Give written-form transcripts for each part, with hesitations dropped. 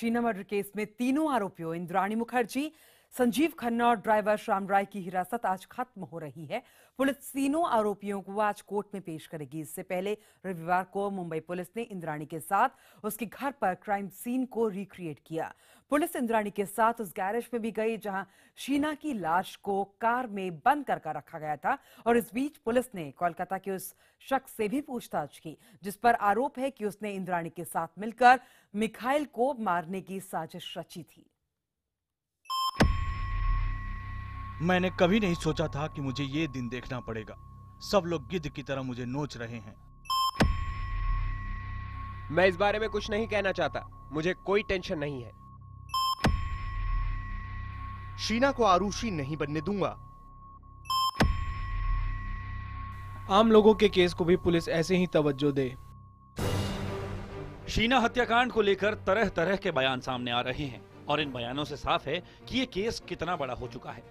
Sheena murder case में तीनों आरोपियों इंद्राणी मुखर्जी, संजीव खन्ना और ड्राइवर श्याम राय की हिरासत आज खत्म हो रही है। पुलिस तीनों आरोपियों को आज कोर्ट में पेश करेगी। इससे पहले रविवार को मुंबई पुलिस ने इंद्राणी के साथ उसके घर पर क्राइम सीन को रिक्रिएट किया। पुलिस इंद्राणी के साथ उस गैरेज में भी गई जहां शीना की लाश को कार में बंद कर रखा गया था और इस बीच पुलिस ने कोलकाता के उस शख्स से भी पूछताछ की जिस पर आरोप है कि उसने इंद्राणी के साथ मिलकर मिखाइल को मारने की साजिश रची थी। मैंने कभी नहीं सोचा था कि मुझे ये दिन देखना पड़ेगा। सब लोग गिद्ध की तरह मुझे नोच रहे हैं। मैं इस बारे में कुछ नहीं कहना चाहता। मुझे कोई टेंशन नहीं है। शीना को आरुषि नहीं बनने दूंगा। आम लोगों के केस को भी पुलिस ऐसे ही तवज्जो दे। शीना हत्याकांड को लेकर तरह तरह के बयान सामने आ रहे हैं और इन बयानों से साफ है कि ये केस कितना बड़ा हो चुका है।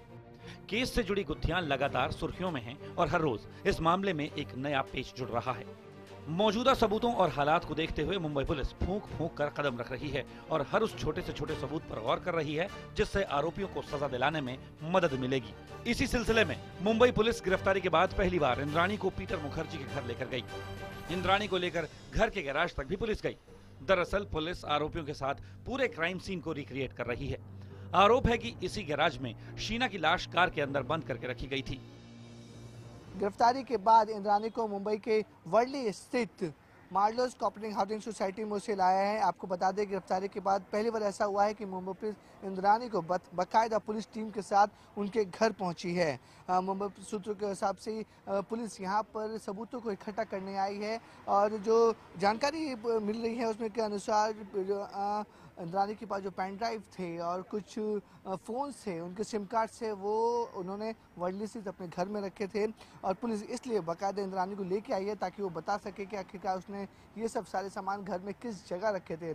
केस से जुड़ी गुत्थियां लगातार सुर्खियों में हैं और हर रोज इस मामले में एक नया पेच जुड़ रहा है। मौजूदा सबूतों और हालात को देखते हुए मुंबई पुलिस फूंक फूंक कर कदम रख रही है और हर उस छोटे से छोटे सबूत पर गौर कर रही है जिससे आरोपियों को सजा दिलाने में मदद मिलेगी। इसी सिलसिले में मुंबई पुलिस गिरफ्तारी के बाद पहली बार इंद्राणी को पीटर मुखर्जी के घर लेकर गई। इंद्राणी को लेकर घर के गैराज तक भी पुलिस गई। दरअसल पुलिस आरोपियों के साथ पूरे क्राइम सीन को रिक्रिएट कर रही है। आरोप है कि इसी गैराज में शीना की लाश कार के अंदर बंद करके रखी गई थी। गिरफ्तारी के बाद इंद्राणी को मुंबई के वर्ली स्थित मार्लोस कोऑपरेटिव हाउसिंग सोसाइटी में उसे लाया है। आपको बता दें गिरफ्तारी के बाद पहली बार ऐसा हुआ है कि मुंबई पुलिस इंद्राणी को बाकायदा पुलिस टीम के साथ उनके घर पहुंची है। मुंबई सूत्रों के हिसाब से पुलिस यहां पर सबूतों को इकट्ठा करने आई है और जो जानकारी मिल रही है उसमें के अनुसार इंद्राणी के पास जो पेन ड्राइव थे और कुछ फ़ोन्स थे उनके सिम कार्ड से वो उन्होंने वर्ली स्थित अपने घर में रखे थे और पुलिस इसलिए बाकायदा इंद्राणी को लेके आई है ताकि वो बता सके कि आखिरकार उसने ये सब सारे सामान घर में किस जगह रखे थे।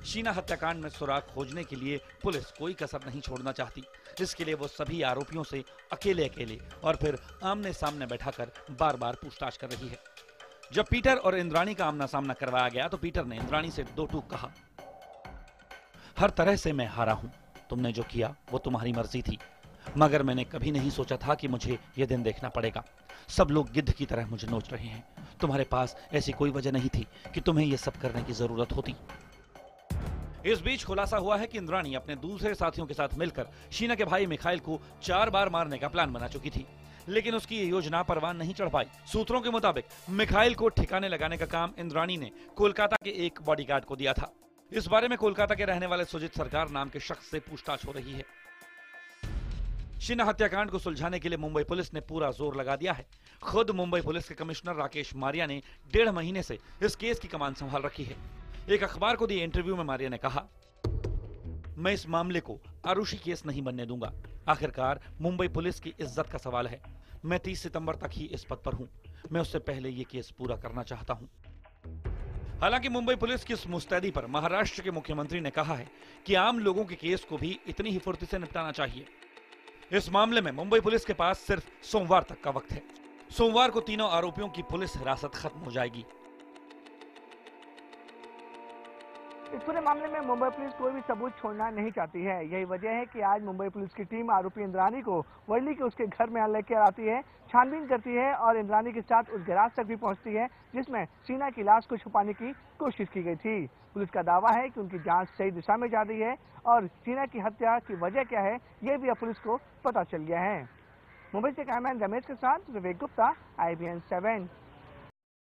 शीना हत्याकांड में सुराग खोजने के लिए पुलिस कोई कसर नहीं छोड़ना चाहती। इसके लिए वो सभी आरोपियों से अकेले और फिर आमने सामने बैठाकर बार बार पूछताछ कर रही है। जब पीटर और इंद्राणी का आमना सामना करवाया गया तो पीटर ने इंद्राणी से दो टूक कहा, हर तरह से मैं हारा हूं। तुमने जो किया वो तुम्हारी मर्जी थी, मगर मैंने कभी नहीं सोचा था कि मुझे ये दिन देखना पड़ेगा। सब लोग गिद्ध की तरह मुझे नोच रहे हैं। तुम्हारे पास ऐसी कोई वजह नहीं थी कि तुम्हें ये सब करने की जरूरत होती। इस बीच खुलासा हुआ है कि इंद्राणी अपने दूसरे साथियों के साथ मिलकर शीना के भाई मिखाइल को 4 बार मारने का प्लान बना चुकी थी, लेकिन उसकी ये योजना परवान नहीं चढ़ पाई। सूत्रों के मुताबिक मिखाइल को ठिकाने लगाने का काम इंद्राणी ने कोलकाता के एक बॉडीगार्ड को दिया था। इस बारे में कोलकाता के रहने वाले सुजीत सरकार नाम के शख्स से पूछताछ हो रही है। शीना हत्याकांड को सुलझाने के लिए मुंबई पुलिस ने पूरा जोर लगा दिया है। खुद मुंबई पुलिस के कमिश्नर राकेश मारिया ने 1.5 महीने से इस केस की कमान संभाल रखी है। एक अखबार को दिए इंटरव्यू में मारिया ने कहा, मैं इस मामले को आरुषि केस नहीं बनने दूंगा। आखिरकार मुंबई पुलिस की इज्जत का सवाल है। मैं 30 सितंबर तक ही इस पद पर हूं। मैं उससे पहले ये केस पूरा करना चाहता हूं। हालांकि मुंबई पुलिस की इस मुस्तैदी पर महाराष्ट्र के मुख्यमंत्री ने कहा है कि आम लोगों के केस को भी इतनी ही फुर्ती से निपटाना चाहिए। इस मामले में मुंबई पुलिस के पास सिर्फ सोमवार तक का वक्त है। सोमवार को तीनों आरोपियों की पुलिस हिरासत खत्म हो जाएगी। इस पूरे मामले में मुंबई पुलिस कोई भी सबूत छोड़ना नहीं चाहती है। यही वजह है कि आज मुंबई पुलिस की टीम आरोपी इंद्राणी को वर्ली के उसके घर में लेकर आती है, छानबीन करती है और इंद्राणी के साथ उस गैराज तक भी पहुंचती है जिसमें शीना की लाश को छुपाने की कोशिश की गई थी। पुलिस का दावा है कि उनकी जांच सही दिशा में जा रही है और शीना की हत्या की वजह क्या है ये भी अब पुलिस को पता चल गया है। मुंबई से कैमरामैन रमेश के साथ विवेक गुप्ता, IBN 7।